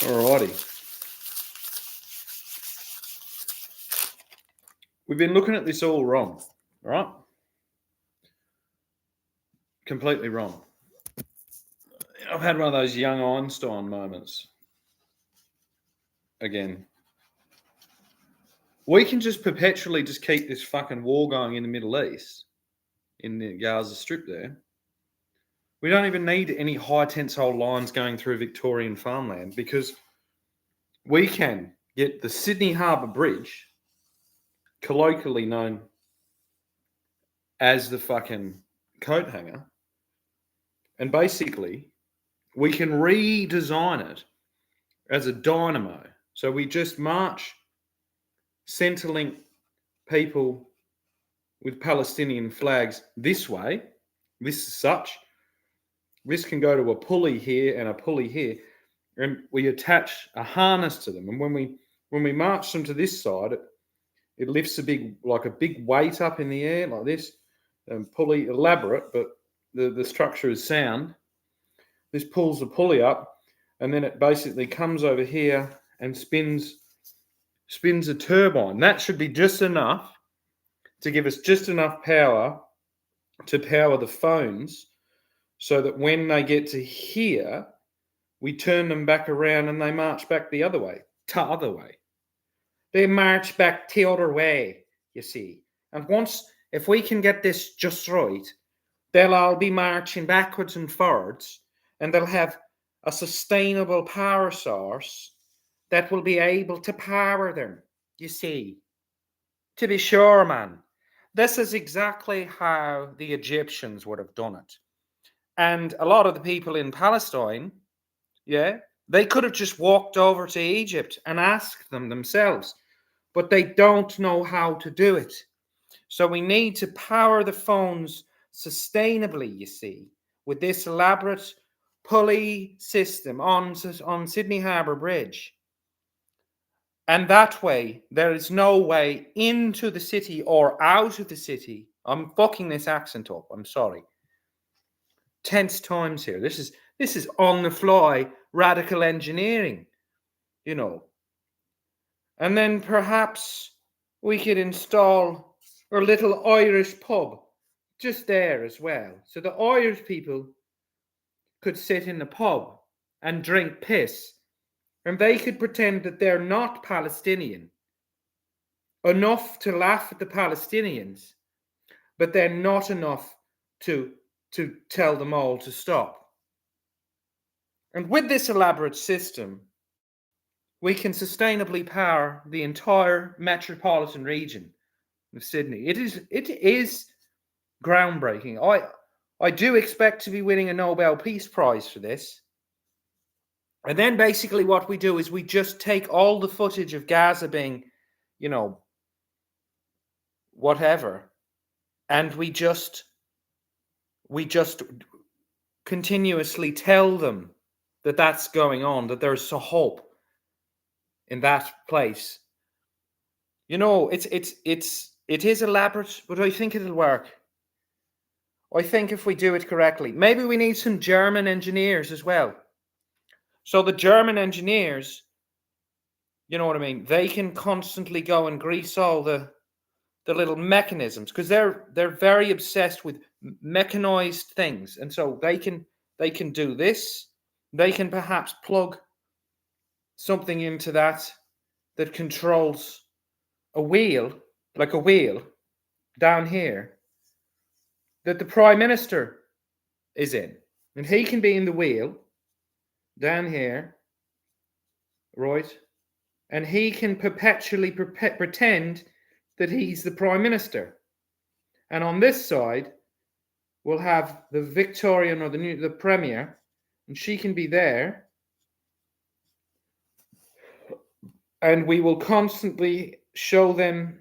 Alrighty. We've been looking at this all wrong, right? Completely wrong. I've had one of those young Einstein moments. Again. We can just perpetually just keep this fucking war going in the Middle East, in the Gaza Strip there. We don't even need any high tensile lines going through Victorian farmland because we can get the Sydney Harbour Bridge, colloquially known as the fucking coat hanger, and basically we can redesign it as a dynamo. So we just march Centrelink people with Palestinian flags this way. This is such. This can go to a pulley here and a pulley here, and we attach a harness to them. And when we march them to this side, it lifts a big weight up in the air like this. And pulley, elaborate, but the structure is sound. This pulls the pulley up, and then it basically comes over here and spins a turbine. That should be just enough to give us just enough power to power the phones, so that when they get to here, we turn them back around and they march back the other way. They march back the other way, you see. And if we can get this just right, they'll all be marching backwards and forwards, and they'll have a sustainable power source that will be able to power them, you see. To be sure, man. This is exactly how the Egyptians would have done it. And a lot of the people in Palestine, they could have just walked over to Egypt and asked them themselves, but they don't know how to do it. So we need to power the phones sustainably, you see, with this elaborate pulley system on Sydney Harbour Bridge. And that way, there is no way into the city or out of the city. I'm fucking this accent up, I'm sorry. Tense times here. This is on the fly radical engineering, you know. And then perhaps we could install a little Irish pub just there as well. So the Irish people could sit in the pub and drink piss, and they could pretend that they're not Palestinian enough to laugh at the Palestinians, but they're not enough to tell them all to stop. And with this elaborate system, we can sustainably power the entire metropolitan region of Sydney. It is groundbreaking. I do expect to be winning a Nobel Peace Prize for this. And then basically what we do is we just take all the footage of Gaza being, whatever, and we just continuously tell them that that's going on, that there's a hope in that place. It is elaborate, but I think it'll work. I think if we do it correctly, maybe we need some German engineers as well. So the German engineers, you know what I mean? They can constantly go and grease all the little mechanisms, because they're very obsessed with mechanized things, and so they can do this. They can perhaps plug something into that controls a wheel, like a wheel down here, that the Prime Minister is in, and he can be in the wheel down here, right? And he can perpetually pretend that he's the Prime Minister. And on this side, we'll have the Victorian or the Premier, and she can be there. And we will constantly show them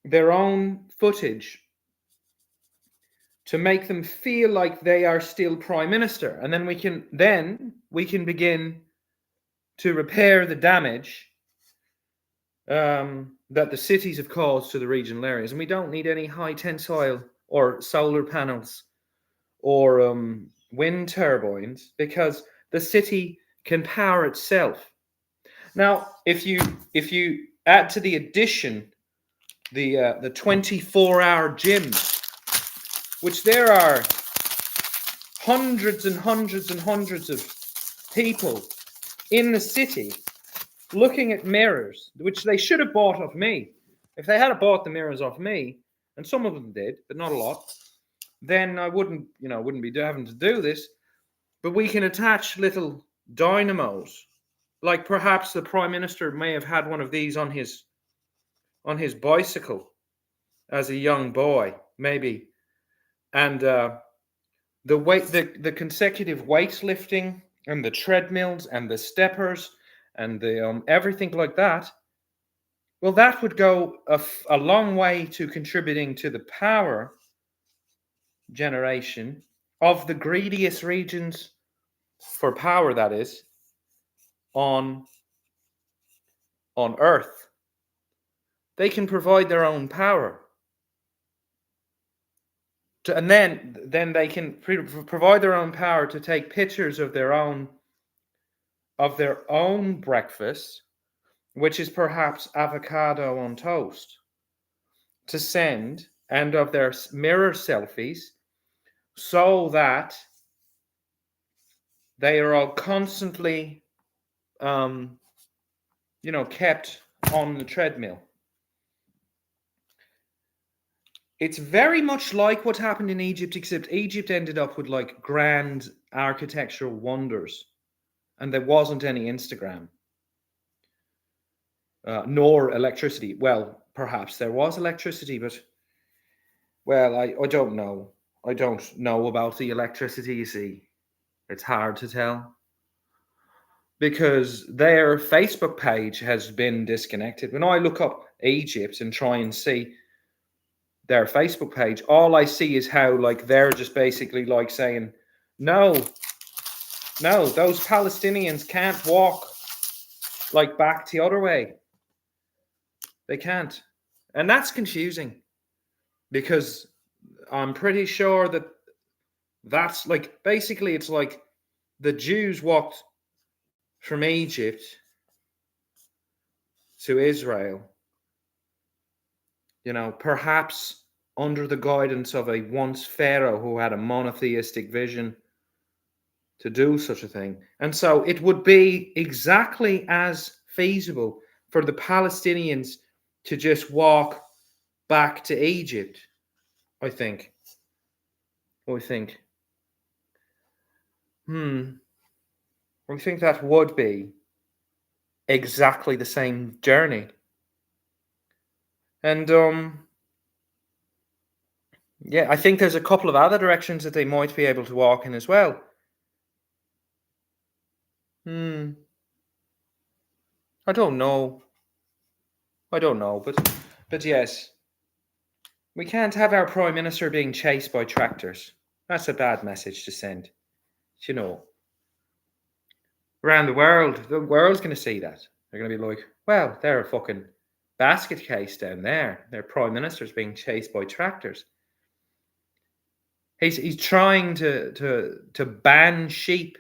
their own footage to make them feel like they are still Prime Minister. And then we can begin to repair the damage that the cities have caused to the regional areas. And we don't need any high tensile or solar panels or wind turbines, because the city can power itself. Now, if you add to the addition the 24-hour gyms, which there are hundreds and hundreds and hundreds of people in the city looking at mirrors, which they should have bought off me. If they had bought the mirrors off me, and some of them did, but not a lot, then I wouldn't be having to do this. But we can attach little dynamos, like perhaps the Prime Minister may have had one of these on his bicycle as a young boy, maybe, and the consecutive weightlifting and the treadmills and the steppers and the everything like that. Well, that would go a long way to contributing to the power generation of the greediest regions for power, that is, on Earth. They can provide their own power. And then they can provide their own power to take pictures of their own breakfast, which is perhaps avocado on toast, to send, and of their mirror selfies, so that they are all constantly, kept on the treadmill. It's very much like what happened in Egypt, except Egypt ended up with like grand architectural wonders, and there wasn't any Instagram, nor electricity. Well, perhaps there was electricity, but I don't know. I don't know about the electricity, you see. It's hard to tell. Because their Facebook page has been disconnected. When I look up Egypt and try and see their Facebook page, all I see is how like they're just basically like saying, no, those Palestinians can't walk like back the other way. They can't. And that's confusing, because I'm pretty sure that that's like, basically it's like the Jews walked from Egypt to Israel, perhaps under the guidance of a once pharaoh who had a monotheistic vision to do such a thing. And so it would be exactly as feasible for the Palestinians to just walk back to Egypt, I think. I think that would be exactly the same journey. And I think there's a couple of other directions that they might be able to walk in as well. I don't know, but yes, we can't have our Prime Minister being chased by tractors. That's a bad message to send. Around the world's going to see that. They're going to be like, well, they're a fucking basket case down there. Their Prime Minister's being chased by tractors. He's trying to ban sheep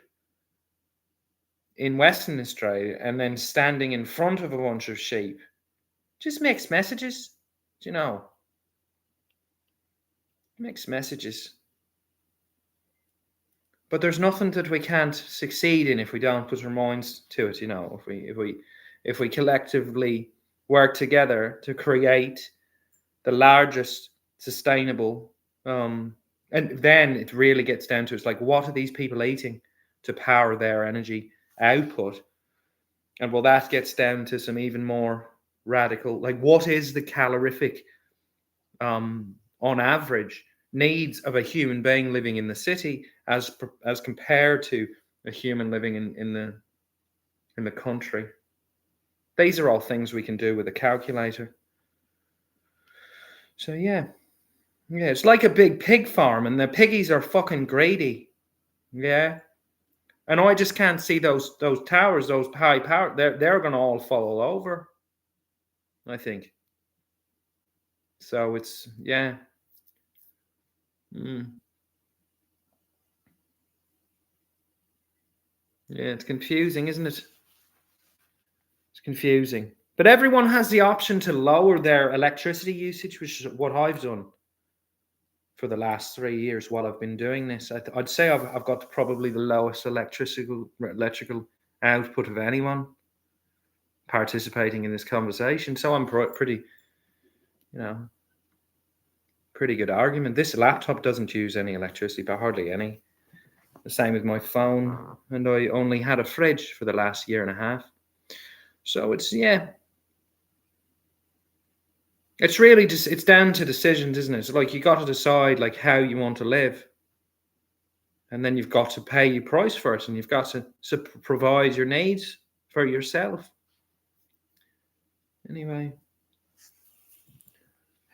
in Western Australia, and then standing in front of a bunch of sheep. Just mixed messages, mixed messages. But there's nothing that we can't succeed in if we don't put our minds to it. If we collectively work together to create the largest sustainable, and then it really gets down to, it's like, what are these people eating to power their energy output? And well, that gets down to some even more radical, like, what is the calorific, on average, needs of a human being living in the city as compared to a human living in the country? These are all things we can do with a calculator. So yeah, it's like a big pig farm, and the piggies are fucking greedy. Yeah. And I just can't see those towers, those high power. They're going to all fall over, I think. So it's yeah. Yeah, it's confusing, isn't it? confusing. But everyone has the option to lower their electricity usage, which is what I've done for the last 3 years while I've been doing this. I'd say I've got probably the lowest electrical output of anyone participating in this conversation. So I'm pretty, pretty good argument. This laptop doesn't use any electricity, but hardly any. The same with my phone, and I only had a fridge for the last year and a half. So it's really just, it's down to decisions, isn't it? It's like you got to decide like how you want to live, and then you've got to pay your price for it, and you've got to provide your needs for yourself. Anyway,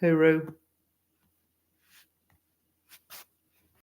hooroo.